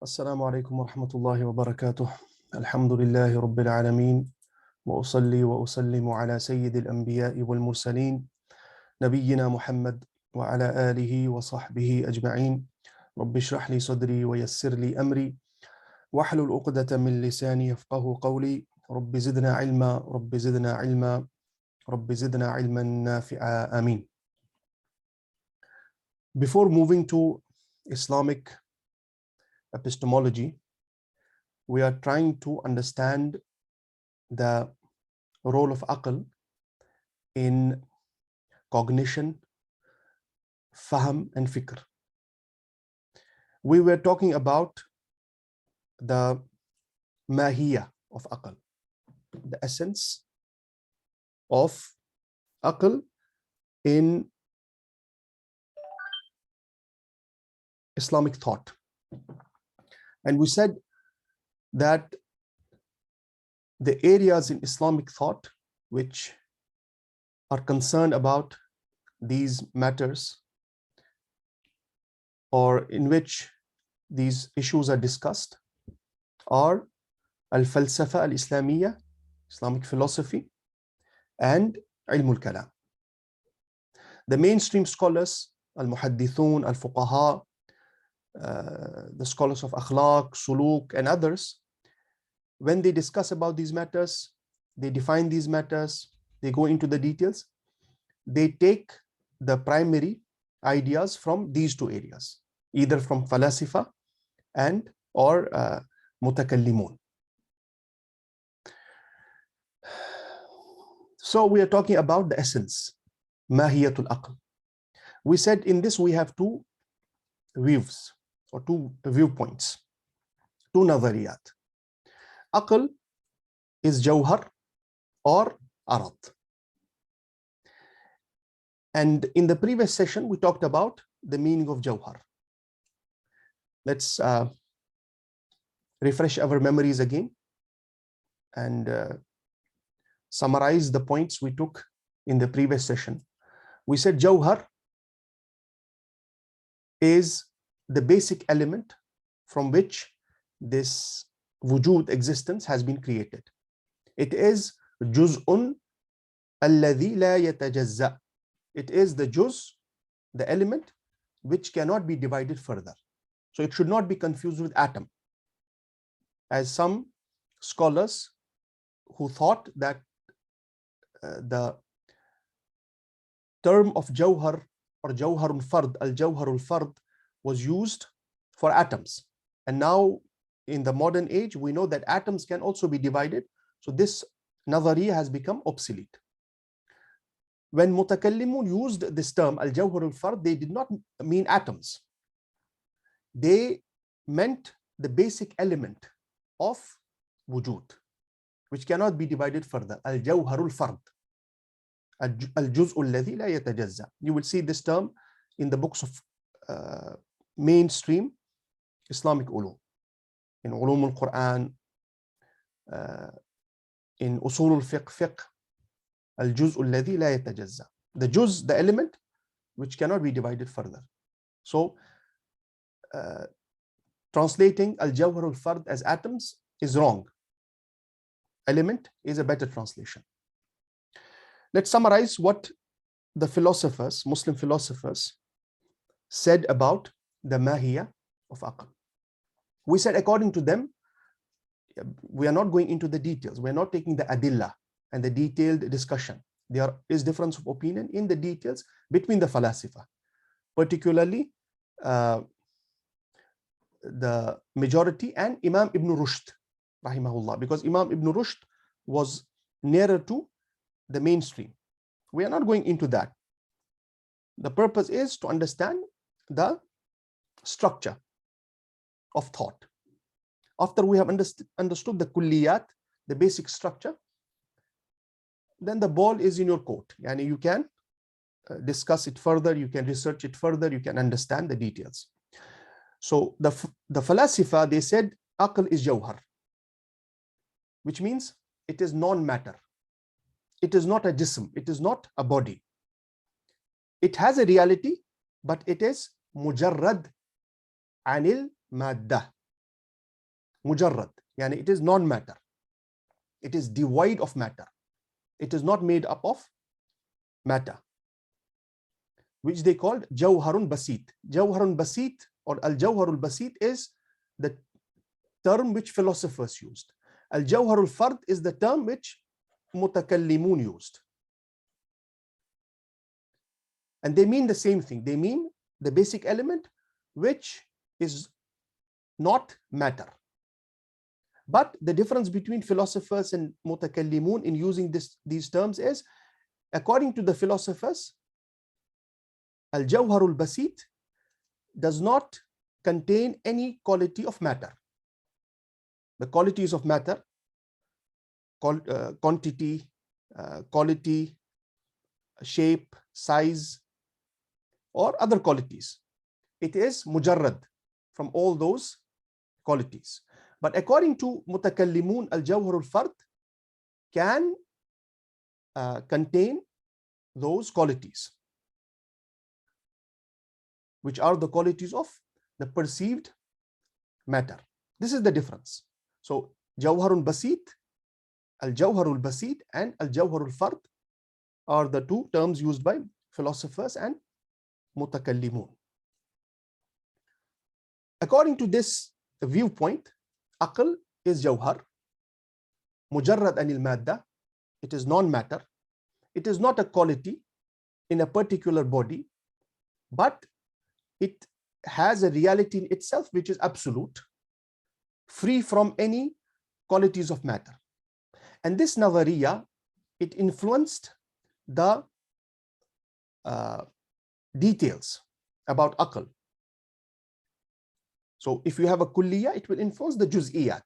السلام عليكم ورحمة الله وبركاته. الحمد لله رب العالمين وأصلي وأسلم على سيد الأنبياء والمرسلين نبينا محمد وعلى آله وصحبه أجمعين. رب اشرح لي صدري ويسر لي أمري واحلل عقدة من لساني يفقه قولي. رب زدنا علما رب زدنا علما رب زدنا علما نافعا. آمين. Before moving to Islamic epistemology, we are trying to understand the role of aql in cognition, fahm, and fikr. We were talking about the mahiyya of aql, the essence of aql in Islamic thought. And we said that the areas in Islamic thought which are concerned about these matters, or in which these issues are discussed, are al-falsafa al-islamiyya, Islamic philosophy, and ilm al-kalam. The mainstream scholars, al-muhaddithun, al-fuqaha, the scholars of akhlaq, suluk, and others, when they discuss about these matters, they define these matters, they go into the details, they take the primary ideas from these two areas, either from falasifa and or mutakallimun. So we are talking about the essence, mahiyatul aql. We said in this we have two views or two viewpoints, two nazariyat. Aql is Jawhar or arad. And in the previous session, we talked about the meaning of Jawhar. Let's refresh our memories again and summarize the points we took in the previous session. We said Jawhar is the basic element from which this wujud, existence, has been created. It is juz'un alladhi la yatajazza. It is the juz, the element, which cannot be divided further. So it should not be confused with atom, as some scholars who thought that the term of Jawhar or Jawharul Fard, al-Jawharul Fard, was used for atoms. And now in the modern age, we know that atoms can also be divided. So this nazariya has become obsolete. When mutakallimun used this term, al-Jawharul Fard, they did not mean atoms. They meant the basic element of wujud, which cannot be divided further. Al-Jawharul Fard. Al-Juz'u alladhi la yatajazza. You will see this term in the books of mainstream Islamic ulum, in ulum al-Quran, in usul al-fiqh, al-Juz'u alladhi la yatajazza. The juz, the element, which cannot be divided further. So translating al-Jawhar al-Fard as atoms is wrong. Element is a better translation. Let's summarize what the philosophers, Muslim philosophers, said about the mahiyya of aql. We said according to them, we are not going into the details. We are not taking the adillah and the detailed discussion. There is difference of opinion in the details between the falasifa, particularly the majority and Imam Ibn Rushd, rahimahullah, because Imam Ibn Rushd was nearer to the mainstream. We are not going into that. The purpose is to understand the structure of thought. After we have understood the kulliyat, the basic structure, then the ball is in your court. And you can discuss it further, you can research it further, you can understand the details. So the falasifa, they said aql is jawhar, which means it is non-matter. It is not a jism, it is not a body. It has a reality, but it is mujarrad anil maddah. mujarrad, yani it is non-matter. It is devoid of matter. It is not made up of matter, which they called Jawharun Basit. Jawharun Basit or Al-Jawharul Basit is the term which philosophers used. Al-Jawharul Fard is the term which mutakallimun used. And they mean the same thing. They mean the basic element which is not matter. But the difference between philosophers and mutakallimun in using these terms is, according to the philosophers, Al-Jawharul Basit does not contain any quality of matter. The qualities of matter, quantity, quality, shape, size, or other qualities. It is mujarrad from all those qualities. But according to mutakallimun, al-jawharul fard can contain those qualities, which are the qualities of the perceived matter. This is the difference. So Jawharul Basit, Al-Jawharul Basit and Al-Jawharul Fard are the two terms used by philosophers and mutakallimun. According to this viewpoint, aql is jawhar, mujarrad anil madda. It is non-matter. It is not a quality in a particular body, but it has a reality in itself which is absolute, free from any qualities of matter. And this nazariya, it influenced the details about aql. So if you have a kulliyah, it will influence the juz'iyat.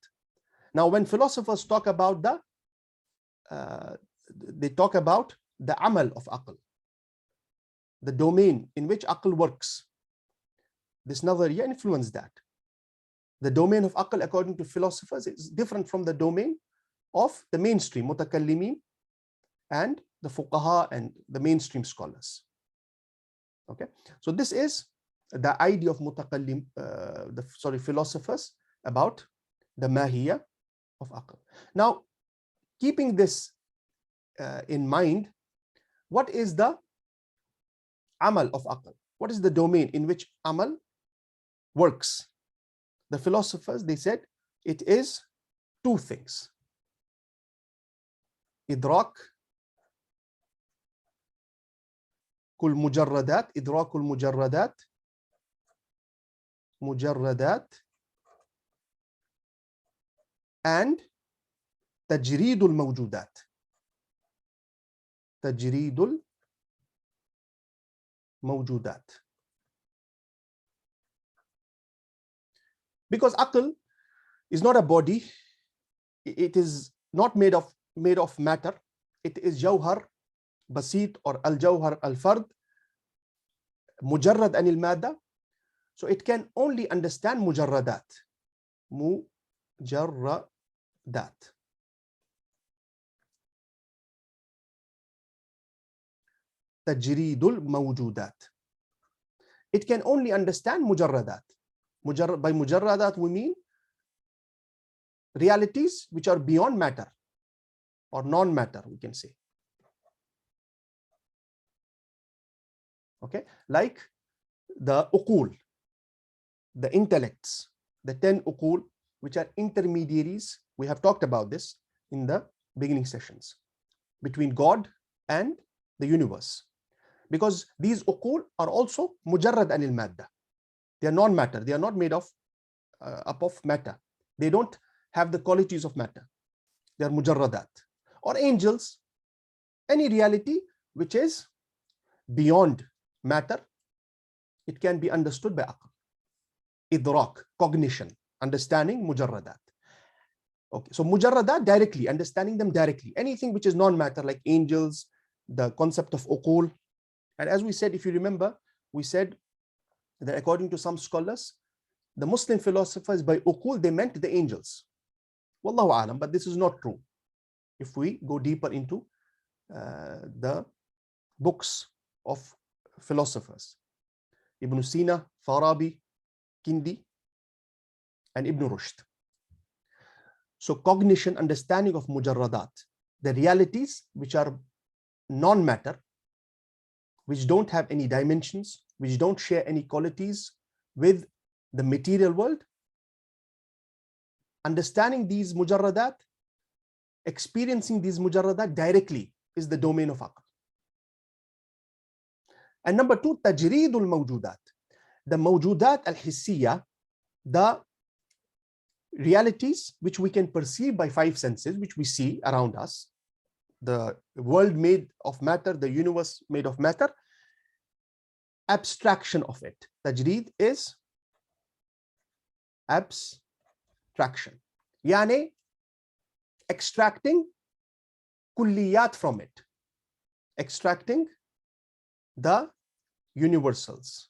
Now, when philosophers talk about they talk about the amal of aql, the domain in which aql works. This nazariya influenced that. The domain of aql, according to philosophers, is different from the domain of the mainstream mutakallimin and the fuqaha and the mainstream scholars. Okay, so this is the idea of philosophers about the mahiyya of aql. Now, keeping this in mind, what is the amal of aql? What is the domain in which amal works? The philosophers, they said it is two things: idrak kul mujarradat, idrakul mujarradat, and tajridul mawjudat. Tajridul mawjudat. Because aql is not a body, it is not made of matter. It is jawhar basit or al-jawhar al-fard, mujarrad anil madda. So it can only understand mujarradat. Mujarradat. Tajridul mawjudat. It can only understand mujarradat. By mujarradat, we mean realities which are beyond matter or non-matter, we can say. Okay, like the uqul, the intellects, the 10 uqul, which are intermediaries. We have talked about this in the beginning sessions, between God and the universe. Because these uqul are also mujarrad anil madda. They are non-matter. They are not made of up of matter. They don't have the qualities of matter. They are mujarradat. Or angels, any reality which is beyond matter, it can be understood by aql. Idrak, cognition, understanding, mujarradat. Okay, so mujarradat, directly, understanding them directly. Anything which is non-matter, like angels, the concept of uqul. And as we said, if you remember, we said that according to some scholars, the Muslim philosophers, by uqul, they meant the angels. Wallahu alam, but this is not true. If we go deeper into the books of philosophers, Ibn Sina, Farabi, Kindi, and Ibn Rushd. So cognition, understanding of mujarradat, the realities which are non-matter, which don't have any dimensions, which don't share any qualities with the material world. Understanding these mujarradat, experiencing these mujarradat directly is the domain of aql. And number two, tajreedul mawjudat. The mawjudat al-hissiyya, the realities which we can perceive by five senses, which we see around us, the world made of matter, the universe made of matter, abstraction of it. Tajreed is abstraction. Yani extracting kulliyat from it, extracting the universals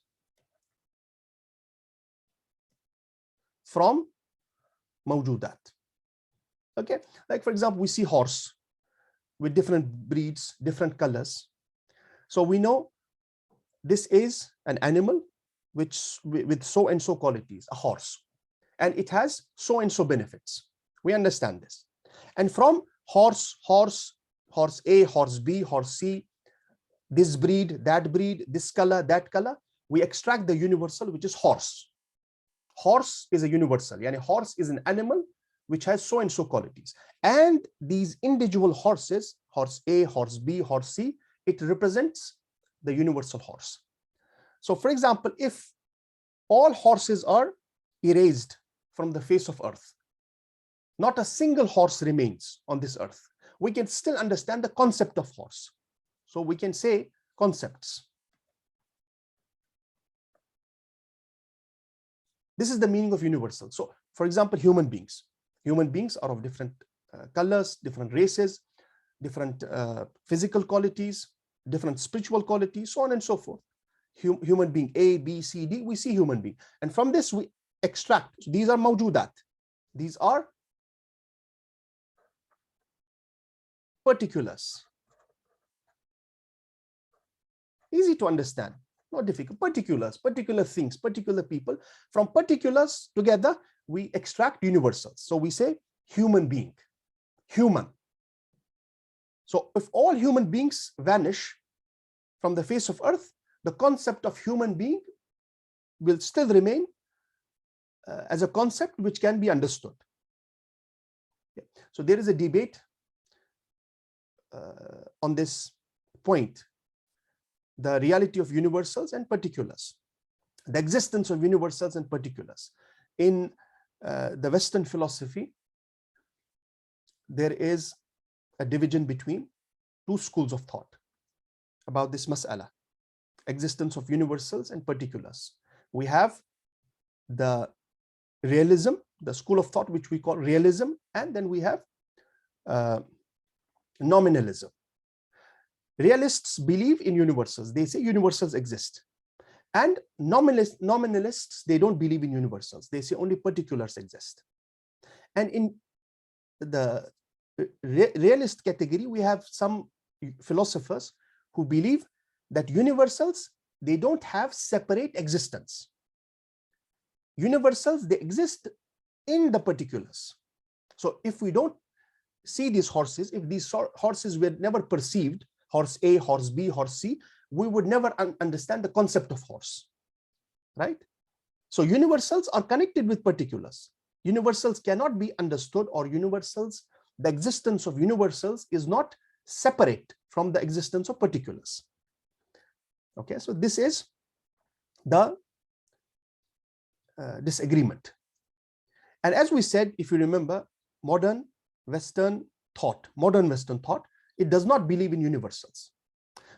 from mawjudat. Okay, like for example, we see horse with different breeds, different colors. So we know this is an animal which with so and so qualities, a horse, and it has so and so benefits. We understand this. And from horse A, horse B, horse C, this breed, this color, that color, we extract the universal, which is horse. Horse is a universal. Yani horse is an animal which has so and so qualities. And these individual horses, horse A, horse B, horse C, it represents the universal horse. So for example, if all horses are erased from the face of earth, not a single horse remains on this earth, we can still understand the concept of horse. So we can say concepts. This is the meaning of universal. So for example, human beings. Human beings are of different colors, different races, different physical qualities, different spiritual qualities, so on and so forth. Human being A, B, C, D, we see human being. And from this we extract. So these are mawjudat. These are particulars. Easy to understand, not difficult. Particulars, particular things, particular people. From particulars together, we extract universals. So we say human being, human. So if all human beings vanish from the face of earth, the concept of human being will still remain as a concept which can be understood. So there is a debate on this point, the reality of universals and particulars, the existence of universals and particulars. In the Western philosophy, there is a division between two schools of thought about this mas'ala, existence of universals and particulars. We have the realism, the school of thought which we call realism, and then we have nominalism. Realists believe in universals. They say universals exist. And nominalists, they don't believe in universals. They say only particulars exist. And in the realist category, we have some philosophers who believe that universals, they don't have separate existence. Universals, they exist in the particulars. So if we don't see these horses, if these horses were never perceived, horse A, horse B, horse C, we would never understand the concept of horse, right? So universals are connected with particulars. Universals cannot be understood, or universals, the existence of universals is not separate from the existence of particulars. Okay, so this is the disagreement. And as we said, if you remember, modern Western thought, it does not believe in universals.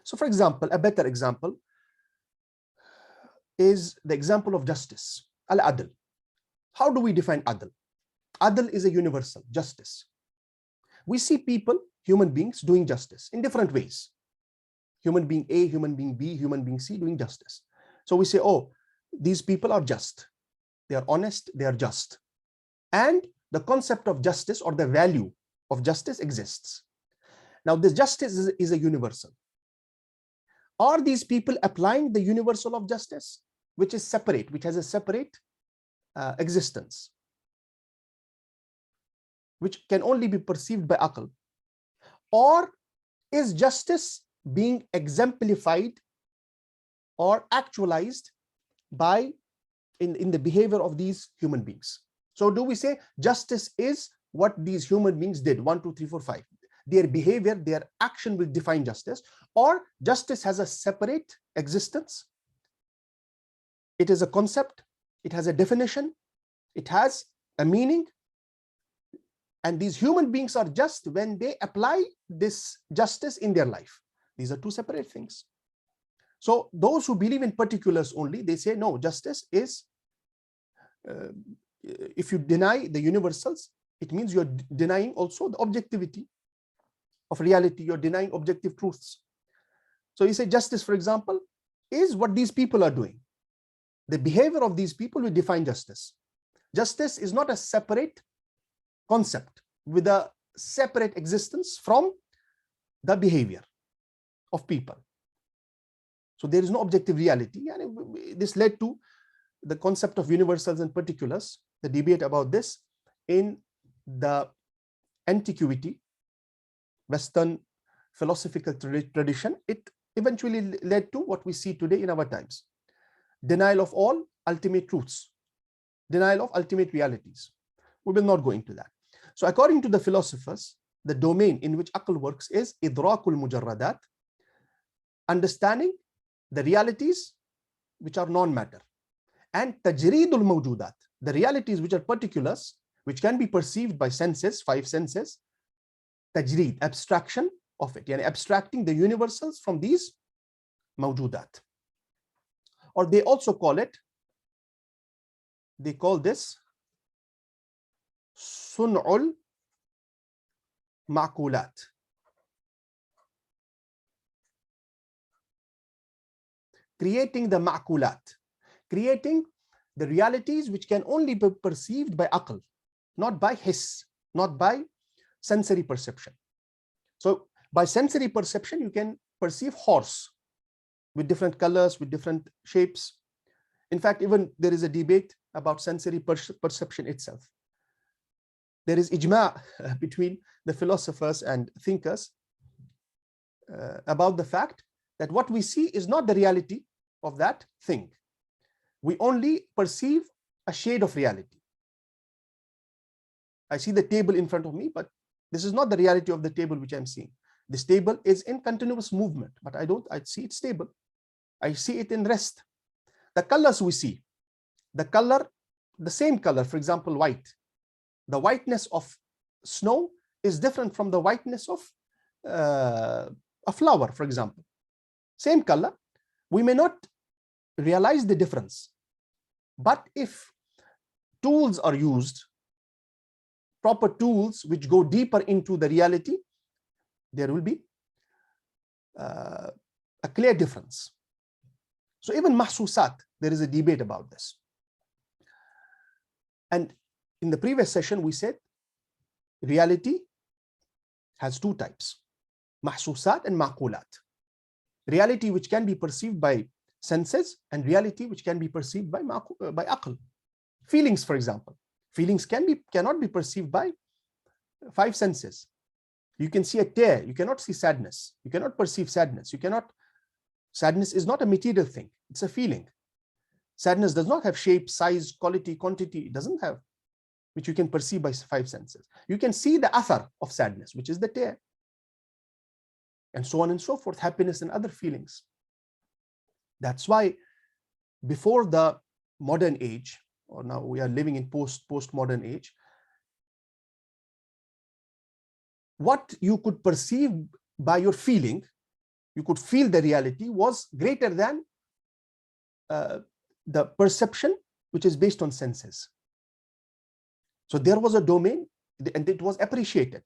So for example, a better example is the example of justice, al-adl. How do we define adl? Adl is a universal, justice. We see people, human beings, doing justice in different ways. Human being A, human being B, human being C doing justice. So we say, oh, these people are just. They are honest, they are just. And the concept of justice, or the value of justice, exists. Now, this justice is a universal. Are these people applying the universal of justice, which is separate, which has a separate existence? which can only be perceived by aql? Or is justice being exemplified or actualized by in the behavior of these human beings? So do we say justice is what these human beings did, 1, 2, 3, 4, 5? Their behavior, their action will define justice, or justice has a separate existence? It is a concept, it has a definition, it has a meaning, and these human beings are just when they apply this justice in their life. These are two separate things. So those who believe in particulars only, they say no, justice is, if you deny the universals, it means you're denying also the objectivity of reality, you're denying objective truths. So you say justice, for example, is what these people are doing. The behavior of these people will define justice. Justice is not a separate concept with a separate existence from the behavior of people. So there is no objective reality, and this led to the concept of universals and particulars, the debate about this in the antiquity, Western philosophical tradition. It eventually led to what we see today in our times: denial of all ultimate truths, denial of ultimate realities. We will not go into that. So according to the philosophers, the domain in which aql works is idrakul mujarradat, understanding the realities which are non-matter, and tajreedul mawjudat, the realities which are particulars, which can be perceived by senses, 5 senses, tajreed, abstraction of it, yani abstracting the universals from these mawjudat. Or they also call it, they call this sun'ul ma'kulat, creating the ma'kulat, creating the realities which can only be perceived by aql, not by his, not by sensory perception. So by sensory perception, you can perceive horse with different colors, with different shapes. In fact, even there is a debate about sensory perception itself. There is ijma' between the philosophers and thinkers about the fact that what we see is not the reality of that thing. We only perceive a shade of reality. I see the table in front of me, but this is not the reality of the table which I'm seeing. This table is in continuous movement, but I see it stable. I see it in rest. The colors we see, the color, the same color, for example, white. The whiteness of snow is different from the whiteness of a flower, for example. Same color. We may not realize the difference, but if tools are used, proper tools which go deeper into the reality, there will be a clear difference. So even mahsusat, there is a debate about this. And in the previous session, we said reality has 2 types, mahsusat and ma'kulat. Reality which can be perceived by senses, and reality which can be perceived by aql. Feelings, for example. Feelings cannot be perceived by 5 senses. You can see a tear, you cannot see sadness. You cannot perceive sadness. Sadness is not a material thing, it's a feeling. Sadness does not have shape, size, quality, quantity. It doesn't have, which you can perceive by 5 senses. You can see the athar of sadness, which is the tear, and so on and so forth, happiness and other feelings. That's why before the modern age, or now we are living in postmodern age, what you could perceive by your feeling, you could feel the reality, was greater than the perception which is based on senses. So there was a domain, and it was appreciated.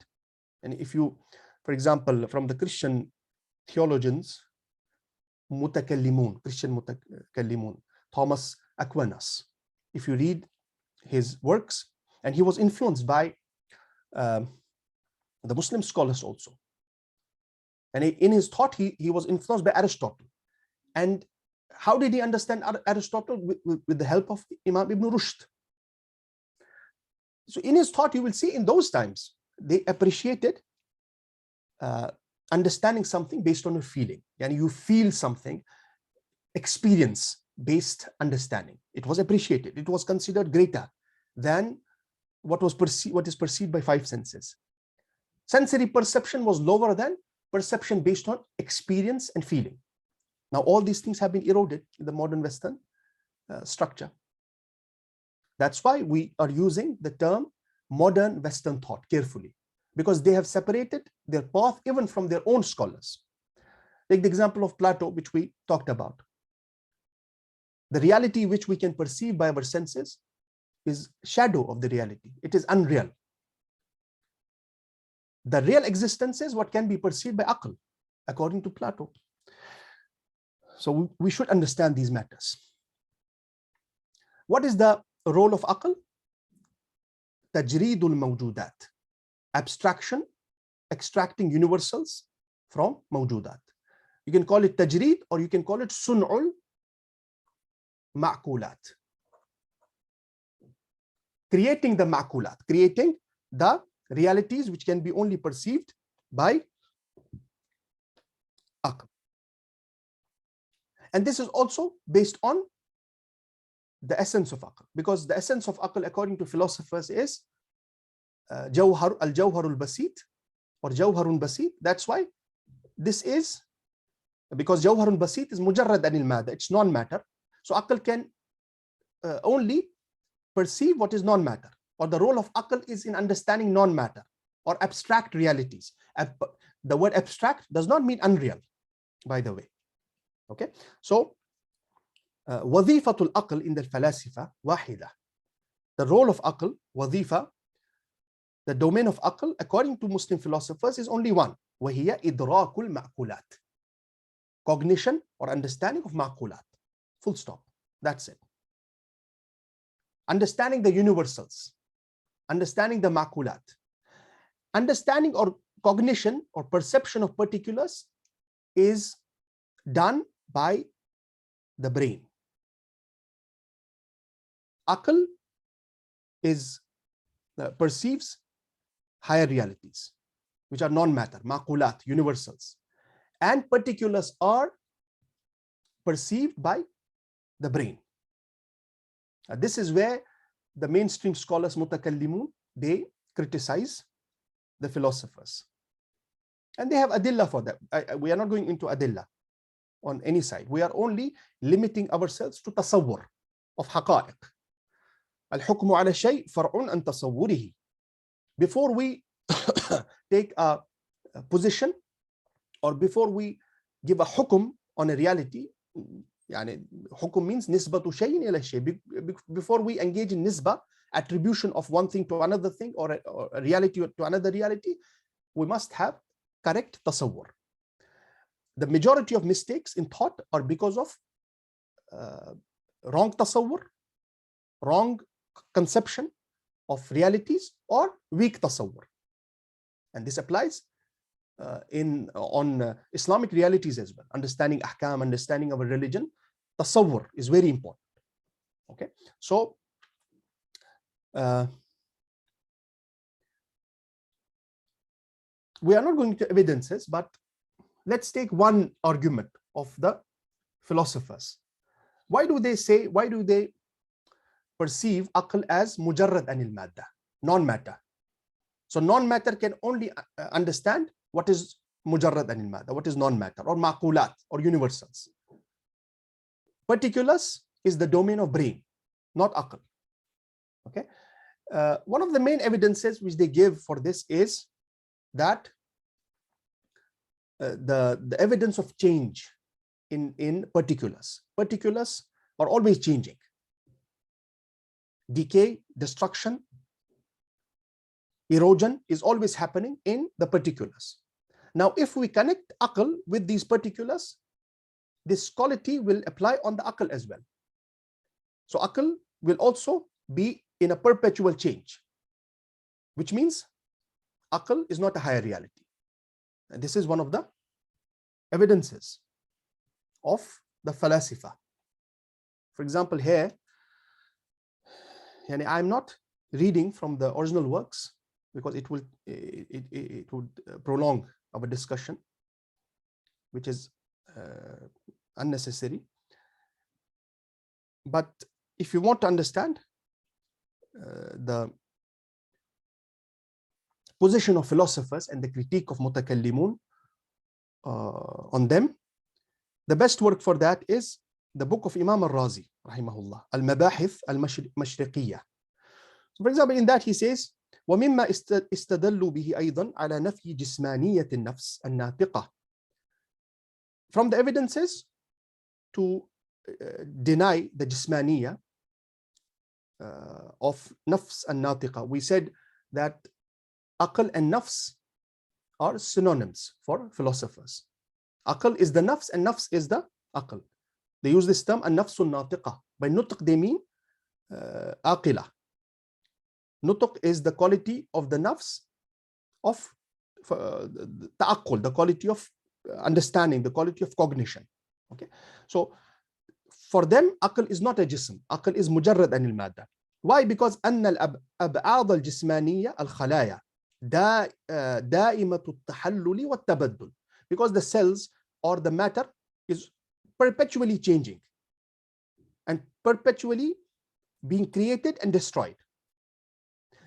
And if you, for example, from the Christian theologians, Christian mutakallimun, Thomas Aquinas, if you read his works, and he was influenced by the Muslim scholars also. And in his thought, he was influenced by Aristotle. And how did he understand Aristotle? With the help of Imam Ibn Rushd. So in his thought, you will see in those times, they appreciated understanding something based on a feeling. And you feel something, experience-based understanding. It was appreciated. It was considered greater than what is perceived by five senses. Sensory perception was lower than perception based on experience and feeling. Now, all these things have been eroded in the modern Western structure. That's why we are using the term modern Western thought carefully, because they have separated their path even from their own scholars. Take the example of Plato, which we talked about. The reality which we can perceive by our senses is shadow of the reality. It is unreal. The real existence is what can be perceived by aql, according to Plato. So we should understand these matters. What is the role of aql? Tajreedul mawjudat, abstraction, extracting universals from mawjudat. You can call it tajreed, or you can call it sun'ul ma'kulat. Creating the ma'kulat, creating the realities which can be only perceived by aql. And this is also based on the essence of aql, because the essence of aql, according to philosophers, is Jawhar al-Basit, or Jawharun Basit. That's why this is, because Jawharun Basit is mujarrad anil mada, it's non-matter. So aql can only perceive what is non-matter, or the role of aql is in understanding non-matter or abstract realities. The word abstract does not mean unreal, by the way. Okay, so wazifatul aql in the falasifa wahida. The role of aql, wazifa, the domain of aql, according to Muslim philosophers, is only one. وهي إدراك المعقولات. Cognition or understanding of ma'kulat. Full stop. That's it. Understanding the universals, understanding the ma'kulat. Understanding or cognition or perception of particulars is done by the brain. Aql perceives higher realities, which are non-matter, ma'kulat, universals. And particulars are perceived by the brain. This is where the mainstream scholars, mutakallimun, they criticize the philosophers. And they have adillah for that. We are not going into adillah on any side. We are only limiting ourselves to tasawwur of haqa'iq. Al-hukmu ala shay far'un an tasawwurihi. Before we take a position, or before we give a hukum on a reality, yani hukum means nisbatu shay'in ila shay. Before we engage in nisbah, attribution of one thing to another thing, or a reality to another reality, we must have correct tasawwur. The majority of mistakes in thought are because of wrong tasawwur, wrong conception of realities, or weak tasawwur. And this applies on Islamic realities as well. Understanding ahkam, understanding our religion, tasawwur is very important. Okay, so we are not going to evidences, but let's take one argument of the philosophers. Why do they perceive aql as mujarrad anil madda, non-matter? So non-matter can only understand what is mujarrad anil madda, what is non-matter, or maqulat, or universals. Particulars is the domain of brain, not aql. Okay, one of the main evidences which they give for this is that the evidence of change in particulars. Particulars are always changing. Decay, destruction, erosion is always happening in the particulars. Now, if we connect aql with these particulars, this quality will apply on the aql as well. So aql will also be in a perpetual change, which means aql is not a higher reality. And this is one of the evidences of the falasifa. For example, here, I'm not reading from the original works, because it would prolong our discussion, which is unnecessary. But if you want to understand the position of philosophers and the critique of mutakallimun on them, the best work for that is the book of Imam al-Razi, rahimahullah, Al-Mabahith al-Mashriqiyya. So for example, in that he says, وَمِمَّا استدلوا بِهِ أيضا على نفي جسمانية النفس الناطقة. From the evidences to deny the jismaniya of nafs and natiqa, we said that aql and nafs are synonyms for philosophers. Aql is the nafs and nafs is the aql. They use this term an-nafsun natiqa. By nutq they mean aqila. Nutq is the quality of the nafs of ta'aqqul, the quality of understanding, the quality of cognition. Okay, so for them aql is not a jism. Aql is mujarrad anil madda. Why? Because أن الأبعاض الجسمانية الخلايا دائمة التحلل والتبدل. Because the cells or the matter is perpetually changing and perpetually being created and destroyed.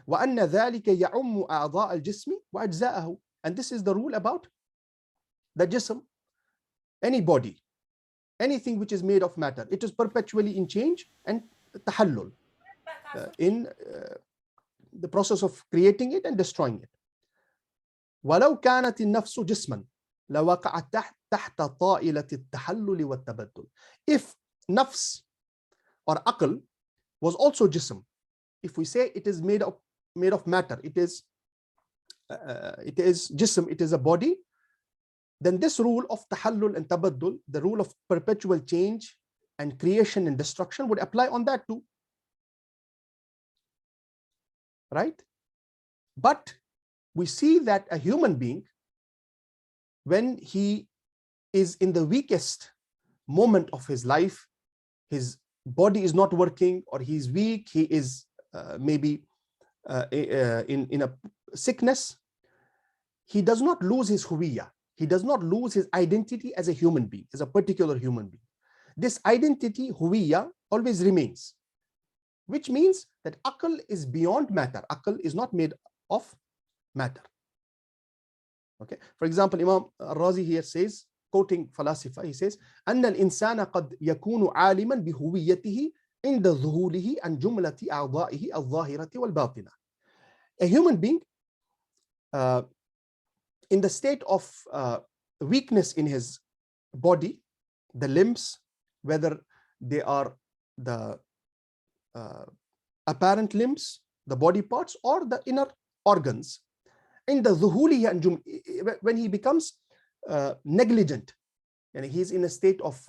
وأن ذلك يعم أعضاء الجسم وأجزاءه. And this is the rule about the jism, any body, anything which is made of matter. It is perpetually in change and tahallul, in the process of creating it and destroying it. ولو كانت النفس جسما لوقعت تحت طائلة التحلل والتبدل. If nafs or aql was also jism, if we say it is made of matter, it is jism, it is a body, then this rule of tahallul and tabaddul, the rule of perpetual change and creation and destruction, would apply on that too. Right? But we see that a human being, when he is in the weakest moment of his life, his body is not working, or he is weak, he is maybe in a sickness, he does not lose his khayriyyah. He does not lose his identity as a human being, as a particular human being. This identity, khayriyyah, always remains, which means that aql is beyond matter. Aql is not made of matter. Okay. For example, Imam al-Razi here says, quoting philosopher, he says, أن الإنسان قد يكون عالما بهويته عند ظهوره عن جملة أعضائه الظاهرة والباطنة. A human being in the state of weakness in his body, the limbs, whether they are the apparent limbs, the body parts, or the inner organs, in the zuhulihi and when he becomes negligent, and he's in a state of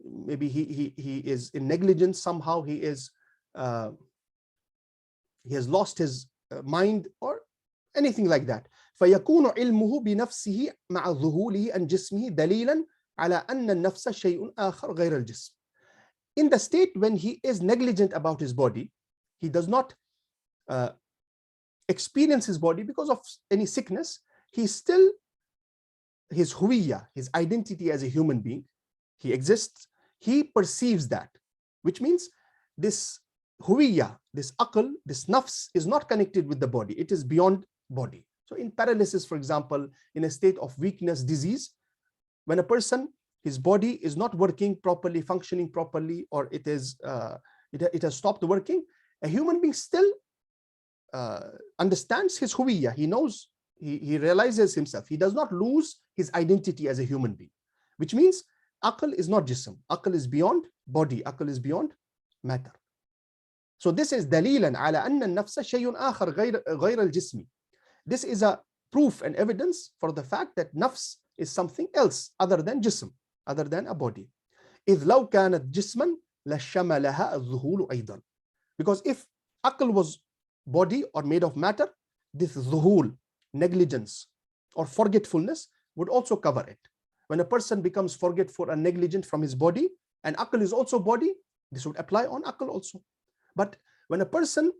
maybe he is in negligence somehow, he has lost his mind or anything like that. فيكون علمه بنفسه مع ظهوله عن جسمه دليلا على أن النفس شيء آخر غير الجسم. In the state when he is negligent about his body, he does not experience his body because of any sickness, he still, his khayriyyah, his identity as a human being, he exists, he perceives that, which means this khayriyyah, this aql, this nafs is not connected with the body, it is beyond body. So in paralysis, for example, in a state of weakness, disease, when a person, his body is not working properly, functioning properly, or it is it has stopped working, a human being still understands his khayriyyah. He knows, he realizes himself. He does not lose his identity as a human being, which means aql is not jism. Aql is beyond body. Aql is beyond matter. So this is dalilan ala anna an-nafsa shay'un akhar ghayr al-jismi. This is a proof and evidence for the fact that nafs is something else other than jism, other than a body. إذ لو كانت جسما لشملها الذهول أيضا. Because if aql was body or made of matter, this dhuhul, negligence or forgetfulness, would also cover it. When a person becomes forgetful and negligent from his body, and aql is also body, this would apply on aql also. But When a person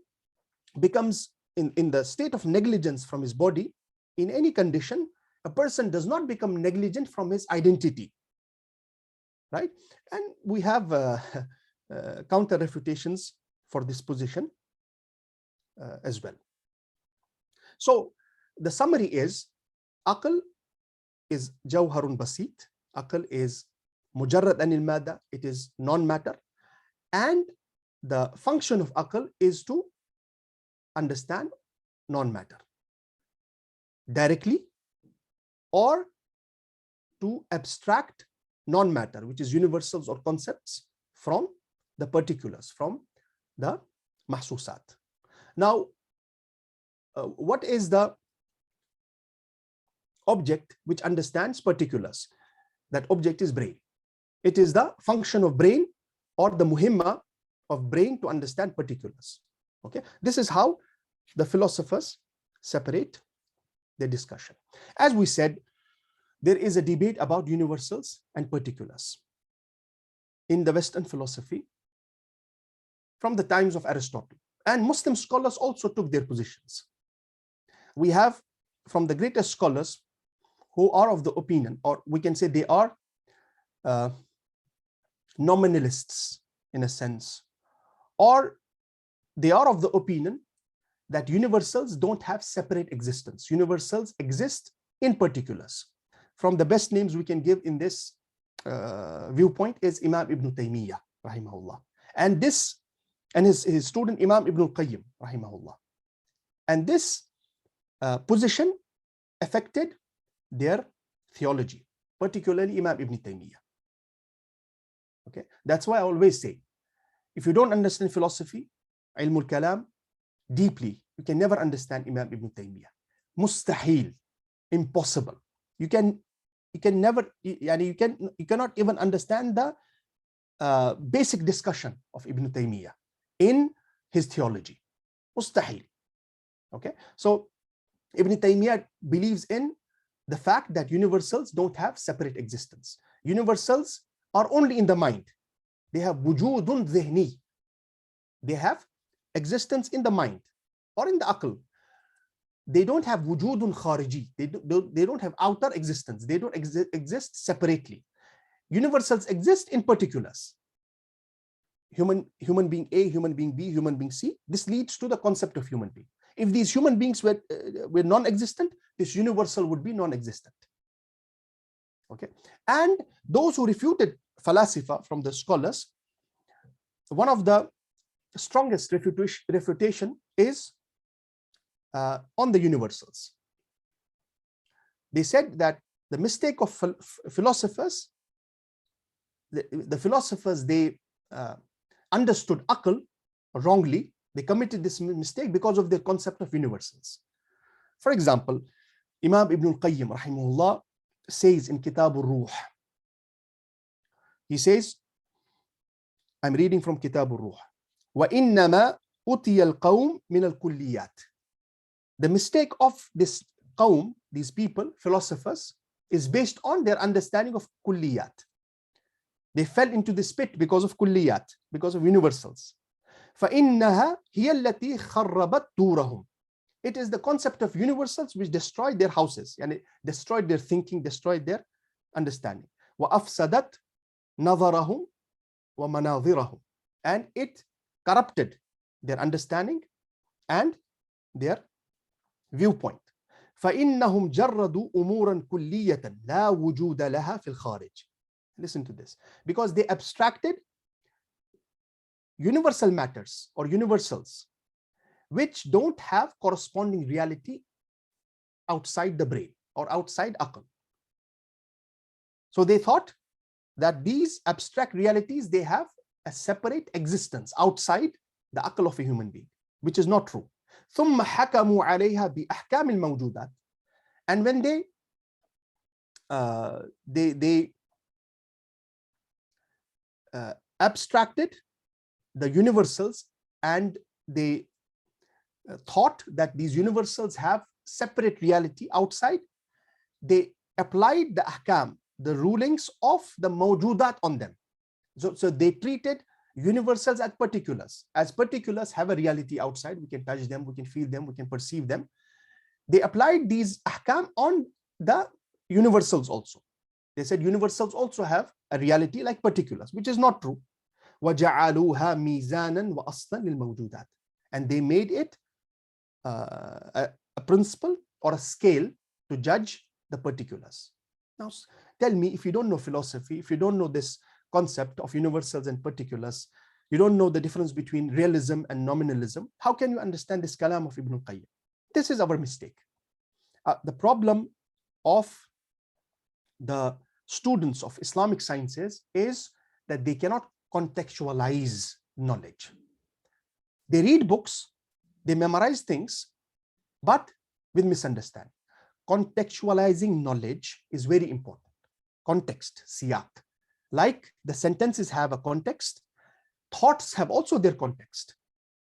becomes in the state of negligence from his body, in any condition, a person does not become negligent from his identity, right? And we have counter refutations for this position as well. So the summary is, aql is jawharun basit, aql is mujarrad anil mada, it is non-matter, and the function of aql is to understand non-matter directly, or to abstract non-matter, which is universals or concepts, from the particulars, from the mahsusat. Now, what is the object which understands particulars? That object is brain. It is the function of brain, or the muhimma of brain, to understand particulars. Okay, this is how the philosophers separate their discussion. As we said, there is a debate about universals and particulars in the Western philosophy from the times of Aristotle, and Muslim scholars also took their positions. We have from the greatest scholars who are of the opinion, or we can say they are nominalists in a sense, or they are of the opinion that universals don't have separate existence. Universals exist in particulars. From the best names we can give in this viewpoint is Imam Ibn Taymiyyah, rahimahullah, and his student Imam Ibn al-Qayyim, rahimahullah. And this position affected their theology, particularly Imam Ibn Taymiyyah. Okay, that's why I always say, if you don't understand philosophy, ilmul kalam, deeply, you can never understand Imam Ibn Taymiyyah. Mustahil, impossible. You cannot even understand the basic discussion of Ibn Taymiyyah in his theology. Mustahil. Okay, so Ibn Taymiyyah believes in the fact that universals don't have separate existence. Universals are only in the mind. They have wujudun dhihni. They have existence in the mind or in the aql. They don't have wujudun khariji. They don't have outer existence. They don't exist separately. Universals exist in particulars. Human being A, human being B, human being C. This leads to the concept of human being. If these human beings were non-existent, this universal would be non-existent. Okay, and those who refuted falasifa from the scholars, one of the strongest refutation is on the universals. They said that the mistake of philosophers, the philosophers, they understood aql wrongly. They committed this mistake because of their concept of universals. For example, Imam Ibn al-Qayyim, rahimahullah, says in Kitab al-Ruh, he says, I'm reading from Kitab al-Ruh, وَإِنَّمَا أُتِيَ الْقَوْمِ مِنَ الْكُلِّيَّاتِ. The mistake of this qawm, these people, philosophers, is based on their understanding of kulliyat. They fell into this pit because of kulliyat, because of universals. فَإِنَّهَا هِيَ الَّتِي خَرَّبَتْ دُورَهُمْ. It is the concept of universals which destroyed their houses, and destroyed their thinking, destroyed their understanding. وَأَفْسَدَتْ نَظَرَهُمْ وَمَنَاظِرَهُمْ. And it corrupted their understanding and their viewpoint. فَإِنَّهُمْ جَرَّدُوا أُمُورًا كُلِّيَّةً لَا وُجُودَ لَهَا فِي الْخَارِجِ. Listen to this. Because they abstracted universal matters or universals which don't have corresponding reality outside the brain or outside aql. So they thought that these abstract realities, they have a separate existence outside the aql of a human being, which is not true. ثم حكموا عليها بأحكام الموجودات. And when they abstracted the universals, and they thought that these universals have separate reality outside, they applied the ahkam, the rulings of the mawjudat on them. So they treated universals as particulars. As particulars have a reality outside, we can touch them, we can feel them, we can perceive them. They applied these ahkam on the universals also. They said universals also have a reality like particulars, which is not true. وَجَعَلُوهَا مِيزَانًا وَأَصْلًا لِلْمَوْجُودَاتِ. And they made it a principle or a scale to judge the particulars. Now, tell me, if you don't know philosophy, if you don't know this concept of universals and particulars, you don't know the difference between realism and nominalism, how can you understand this kalam of Ibn al-Qayyim? This is our mistake. The problem of the students of Islamic sciences is that they cannot contextualize knowledge. They read books, they memorize things, but with misunderstanding. Contextualizing knowledge is very important. Context, siyaq. Like the sentences have a context, thoughts have also their context.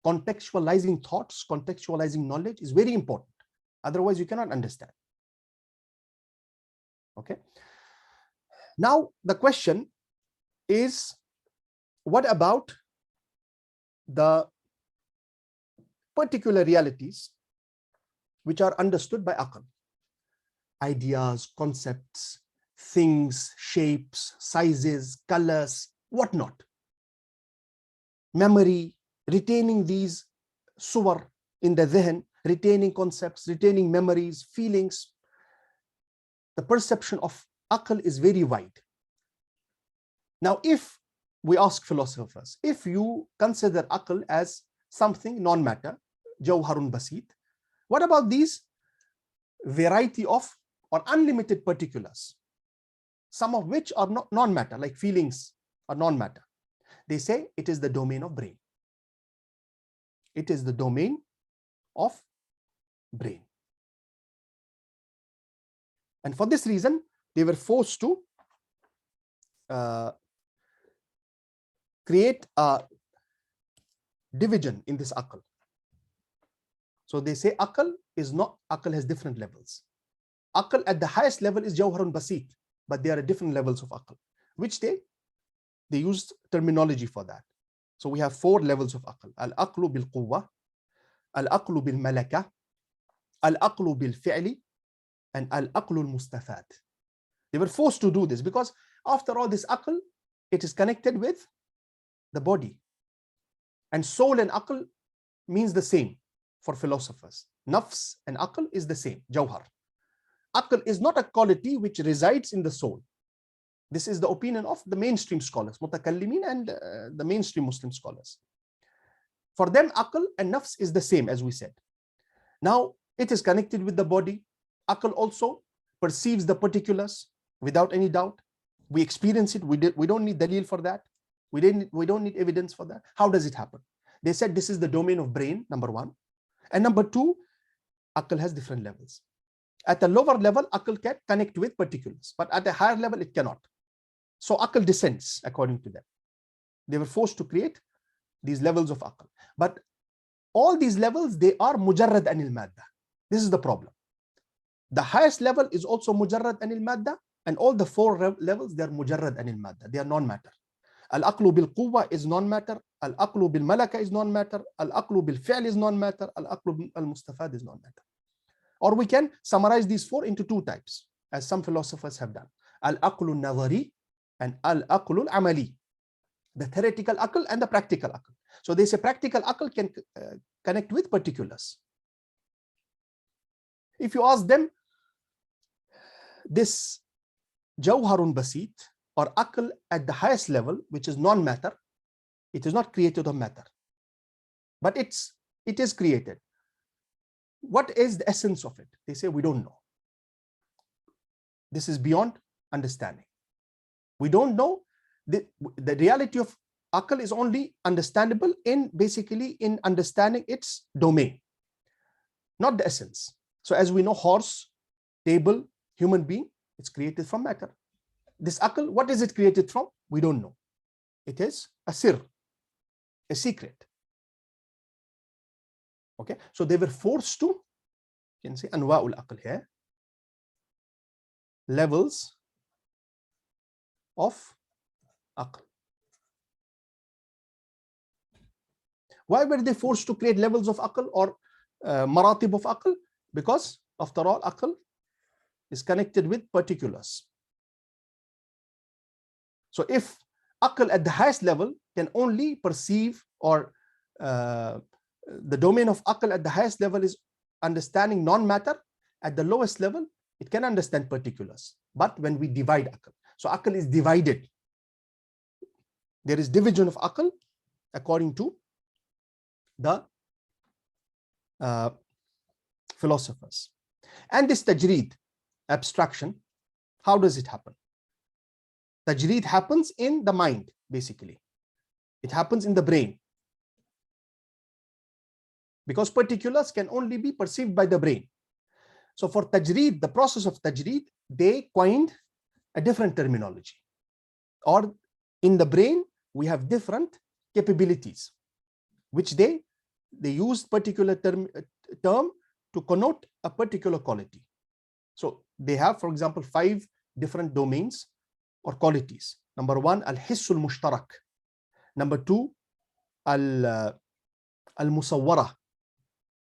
Contextualizing thoughts, contextualizing knowledge is very important. Otherwise, you cannot understand. Okay. Now, the question is, what about the particular realities which are understood by aql? Ideas, concepts, things, shapes, sizes, colors, whatnot. Memory, retaining these suwar in the dhihn, retaining concepts, retaining memories, feelings. The perception of aql is very wide. Now, if we ask philosophers, if you consider aql as something non-matter, jawharun basit, what about these variety of or unlimited particulars, some of which are not non-matter, like feelings are non-matter? They say it is the domain of brain. It is the domain of brain. And for this reason, they were forced to create a division in this aql. So they say aql is not, aql has different levels. Aql at the highest level is jawharun basit, but there are different levels of aql, which they used terminology for that. So we have 4 levels of aql: al-aqlu bil-quwwa, al-aqlu bil-malaka, al-aqlu bil-fi'li, and al-aqlu al-mustafad. They were forced to do this because after all, this aql, it is connected with the body. And soul and aql means the same for philosophers. Nafs and aql is the same, jawhar. Aql is not a quality which resides in the soul. This is the opinion of the mainstream scholars, mutakallimin and the mainstream Muslim scholars. For them, aql and nafs is the same, as we said. Now, it is connected with the body. Aql also perceives the particulars without any doubt. We experience it. We don't need dalil for that. We don't need evidence for that. How does it happen? They said this is the domain of brain, number 1. And number 2, aql has different levels. At a lower level, aql can connect with particulars, but at a higher level, it cannot. So aql descends according to them. They were forced to create these levels of aql. But all these levels, they are mujarrad anil madda. This is the problem. The highest level is also mujarrad anil madda, and all the 4 levels, they are mujarrad anil madda. They are non-matter. Al-aqlu bil-quwwa is non-matter. Al-aqlu bil-malaka is non-matter. Al-aqlu bil-fi'l is non-matter. Al-aqlu al-mustafad is non-matter. Or we can summarize these 4 into 2 types, as some philosophers have done. Al-aqlu al-nadhari and al-aqlu al-amali. The theoretical aql and the practical aql. So they say practical aql can connect with particulars. If you ask them, this jawharun basit, or aql at the highest level, which is non-matter, it is not created of matter, but it is created. What is the essence of it? They say we don't know. This is beyond understanding. We don't know. The reality of aql is only understandable in basically in understanding its domain, not the essence. So as we know, horse, table, human being, it's created from matter. This aql, what is it created from? We don't know. It is a sir, a secret. Okay, so they were forced to, you can say anwa'ul aql here, levels of aql. Why were they forced to create levels of aql or maratib of aql? Because after all, aql is connected with particulars. So if aql at the highest level can only perceive, or the domain of aql at the highest level is understanding non-matter, at the lowest level it can understand particulars. But when we divide aql, so aql is divided. There is division of aql according to the philosophers. And this tajreed, abstraction, how does it happen? Tajreed happens in the mind, basically. It happens in the brain. Because particulars can only be perceived by the brain. So for tajreed, the process of tajreed, they coined a different terminology. Or in the brain, we have different capabilities, which they use particular term to connote a particular quality. So they have, for example, 5 different domains or qualities. Number 1, al-hissul mushtarak. Number 2, al-musawwara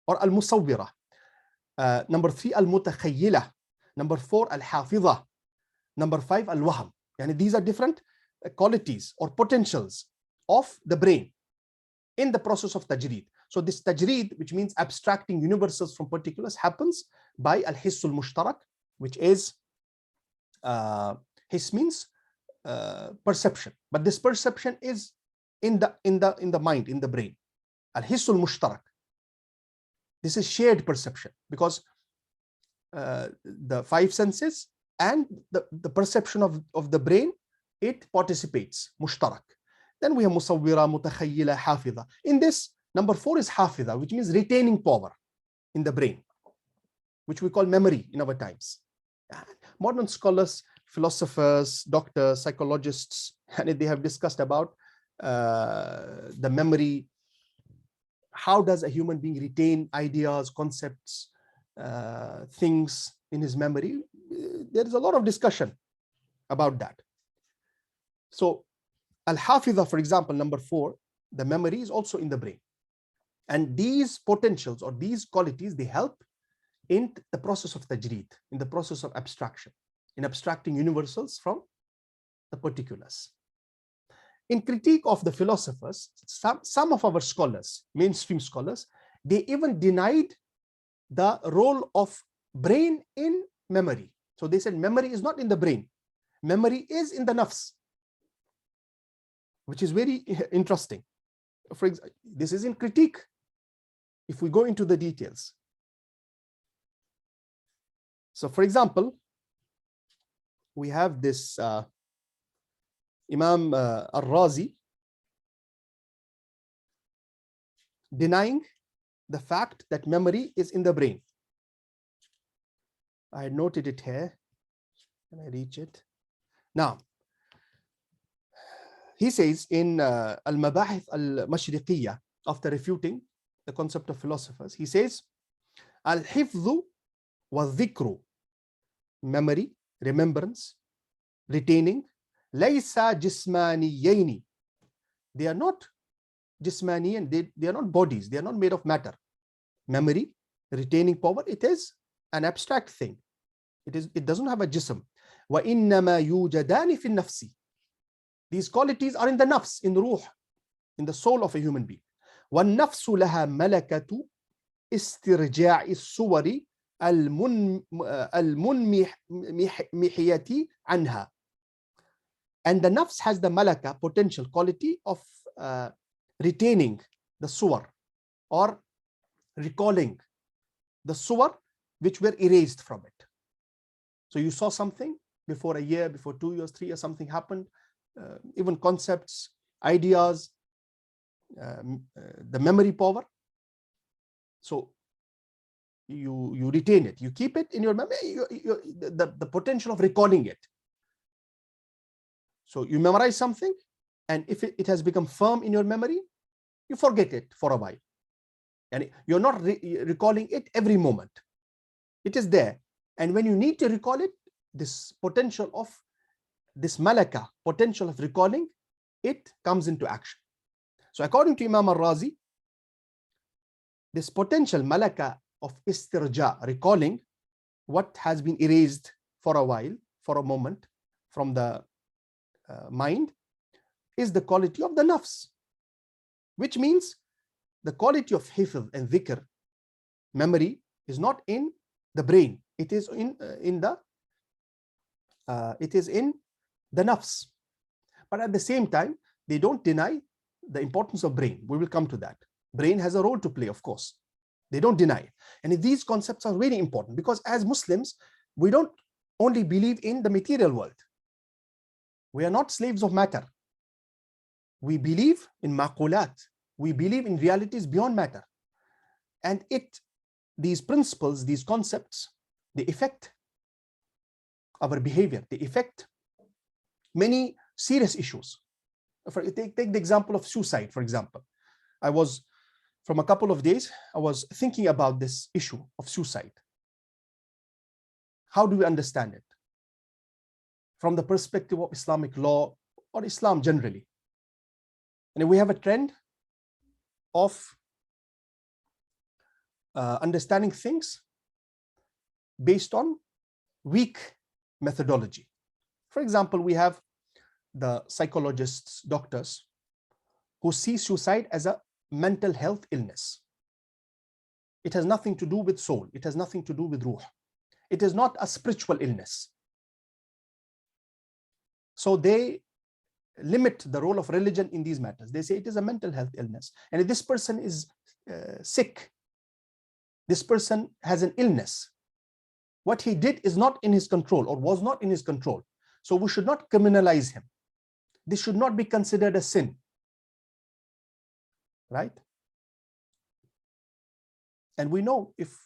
or al-musawwira. Number 3, al-mutakhayyila. Number 4, al-hafidha. Number 5, al-wahm. And these are different qualities or potentials of the brain in the process of tajreed. So this tajreed, which means abstracting universals from particulars, happens by al-hissul mushtarak, which is hiss means perception, but this perception is in the mind, in the brain. Al-hissul mushtarak. This is shared perception, because the 5 senses and the perception of the brain, it participates, mushtarak. Then we have musawwira, mutakhayyila, hafidha. In this, number 4 is hafidha, which means retaining power in the brain, which we call memory in our times. Modern scholars, philosophers, doctors, psychologists, and they have discussed about the memory. How does a human being retain ideas, concepts, things in his memory? There is a lot of discussion about that. So al-hafidha, for example, number 4, the memory is also in the brain. And these potentials or these qualities, they help in the process of tajreed, in the process of abstraction, in abstracting universals from the particulars. In critique of the philosophers, some of our scholars, mainstream scholars, they even denied the role of brain in memory. So they said memory is not in the brain. Memory is in the nafs, which is very interesting. For example, this is in critique. If we go into the details. So for example, we have this Imam al-Razi denying the fact that memory is in the brain. I noted it here. Can I reach it? Now, he says in Al-Mabahith al-Mashriqiyya, after refuting the concept of philosophers, he says, Al-Hifdhu wa dhikru, memory, remembrance, retaining, laysa jismaniyaini. They are not jismaniyan, they are not bodies, they are not made of matter. Memory, retaining power, it is an abstract thing. It doesn't have a jism. Wa innama yujadani fi nafsi. These qualities are in the nafs, in the ruh, in the soul of a human being. وَالنَّفْسُ لَهَا مَلَكَةُ إِسْتِرْجَاعِ الصُّوَرِ الْمُنْمِحِيَةِ عَنْهَا. And the nafs has the malaka, potential quality of retaining the suwar, or recalling the suwar which were erased from it. So you saw something before a year, before 2 years, 3 years, something happened, even concepts, ideas, the memory power. So you retain it, you keep it in your memory, the potential of recalling it. So you memorize something, and if it has become firm in your memory, you forget it for a while. And you're not recalling it every moment. It is there. And when you need to recall it, this potential of this malaka, potential of recalling, it comes into action. So according to Imam al-Razi, this potential malaka of istirja, recalling what has been erased for a while, for a moment, from the mind, is the quality of the nafs, which means the quality of hifz and dhikr, memory, is not in the brain. It is in the nafs. But at the same time, they don't deny the importance of brain. We will come to that. Brain has a role to play, of course. They don't deny it. And these concepts are very important, because as Muslims, we don't only believe in the material world. We are not slaves of matter. We believe in maqulat. We believe in realities beyond matter. And these principles, these concepts, they affect our behavior. They affect many serious issues. Take the example of suicide, for example. From a couple of days, I was thinking about this issue of suicide. How do we understand it? From the perspective of Islamic law or Islam generally. And we have a trend of understanding things based on weak methodology. For example, we have the psychologists, doctors, who see suicide as a mental health illness. It has nothing to do with soul. It has nothing to do with ruh. It is not a spiritual illness. So they limit the role of religion in these matters. They say it is a mental health illness. And if this person is sick, this person has an illness, what he did is not in his control, or was not in his control. So we should not criminalize him. This should not be considered a sin. Right? And we know if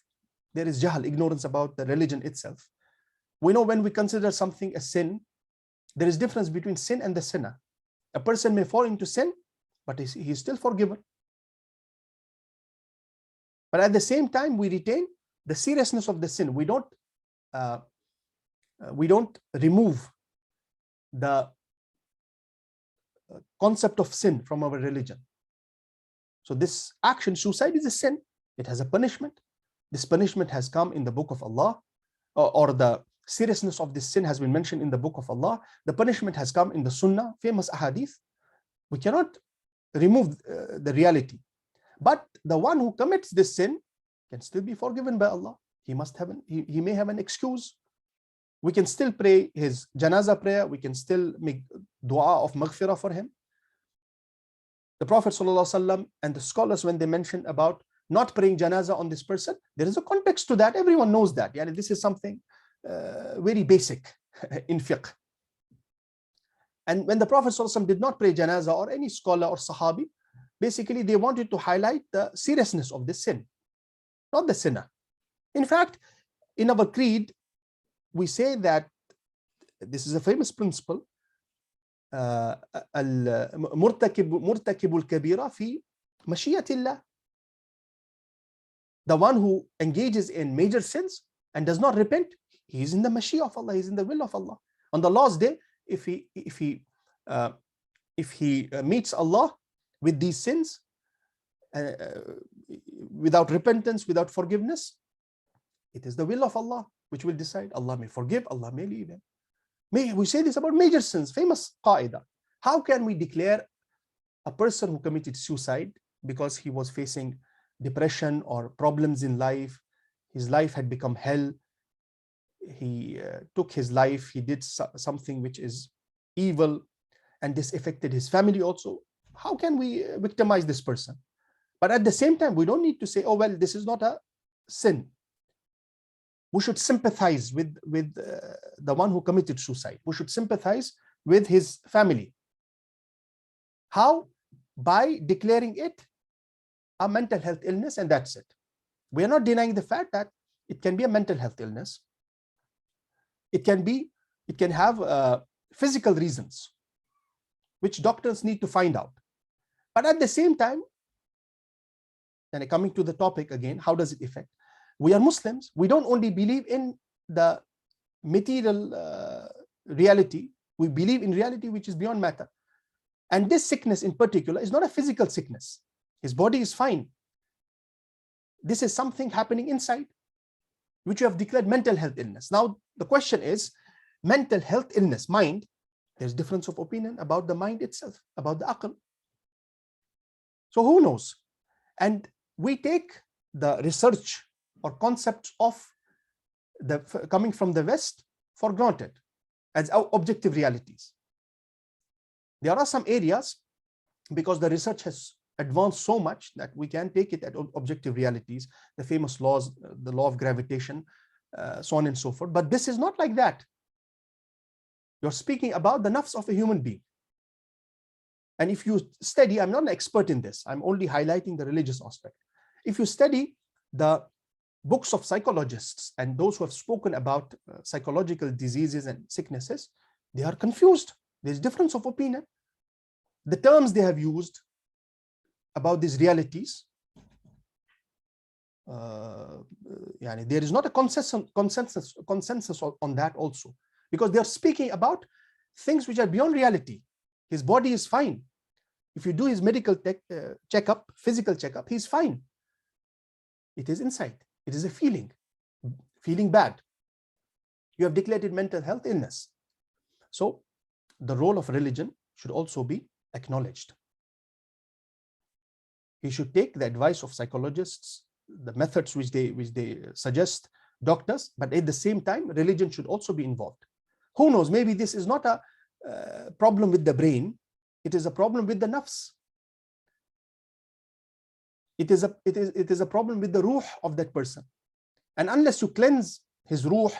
there is jahl, ignorance about the religion itself, we know when we consider something a sin, there is difference between sin and the sinner. A person may fall into sin, but he is still forgiven. But at the same time, we retain the seriousness of the sin. We don't remove the concept of sin from our religion. So this action, suicide, is a sin. It has a punishment. This punishment has come in the book of Allah, or the seriousness of this sin has been mentioned in the book of Allah. The punishment has come in the Sunnah, famous ahadith. We cannot remove the reality. But the one who commits this sin can still be forgiven by Allah. He may have an excuse. We can still pray his janazah prayer. We can still make dua of maghfirah for him. The Prophet ﷺ and the scholars, when they mention about not praying janazah on this person, there is a context to that. Everyone knows that. Yeah, this is something very basic in fiqh. And when the Prophet ﷺ did not pray janazah, or any scholar or sahabi, basically they wanted to highlight the seriousness of this sin, not the sinner. In fact, in our creed, we say that this is a famous principle, مرتكب الكبيرة في مشيئة الله. The one who engages in major sins and does not repent, he is in the mashiyah of Allah, he is in the will of Allah. On the last day, if he meets Allah with these sins, without repentance, without forgiveness, it is the will of Allah which will decide. Allah may forgive, Allah may leave him. We say this about major sins, famous qaida. How can we declare a person who committed suicide because he was facing depression or problems in life, his life had become hell, he took his life, he did something which is evil, and this affected his family also? How can we victimize this person? But at the same time, we don't need to say, oh, well, this is not a sin. We should sympathize with the one who committed suicide. We should sympathize with his family. How? By declaring it a mental health illness, and that's it. We are not denying the fact that it can be a mental health illness. It can have physical reasons, which doctors need to find out. But at the same time, and coming to the topic again, how does it affect? We are Muslims. We don't only believe in the material reality. We believe in reality which is beyond matter. And this sickness in particular is not a physical sickness. His body is fine. this is something happening inside, which you have declared mental health illness. Now, the question is, mental health illness, mind, there's difference of opinion about the mind itself, about the aql. So who knows? And we take the research or concepts of the coming from the West for granted as objective realities. There are some areas, because the research has advanced so much, that we can take it as objective realities, the famous laws, the law of gravitation, so on and so forth. But this is not like that. You're speaking about the nafs of a human being. And if you study, I'm not an expert in this, I'm only highlighting the religious aspect. If you study the books of psychologists and those who have spoken about psychological diseases and sicknesses, they are confused. There's difference of opinion. The terms they have used about these realities, there is not a consensus on that also, because they are speaking about things which are beyond reality. His body is fine. If you do his medical checkup, physical checkup, he's fine. It is inside. It is a feeling bad. You have declared it mental health illness. So the role of religion should also be acknowledged. He should take the advice of psychologists, the methods which they suggest, doctors, but at the same time, religion should also be involved. Who knows, maybe this is not a problem with the brain, it is a problem with the nafs. It is a problem with the ruh of that person. And unless you cleanse his ruh,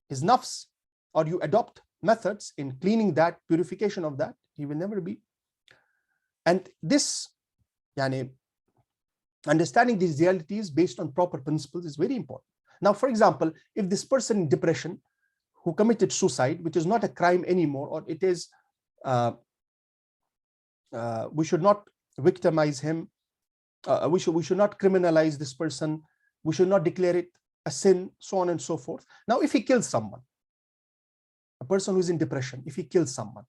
his nafs, or you adopt methods in cleaning that, purification of that, he will never be. And this, understanding these realities based on proper principles is very important. Now, for example, if this person in depression who committed suicide, which is not a crime anymore, or it is, we should not victimize him, we should not criminalize this person, we should not declare it a sin, so on and so forth. Now, if he kills someone, a person who is in depression, if he kills someone,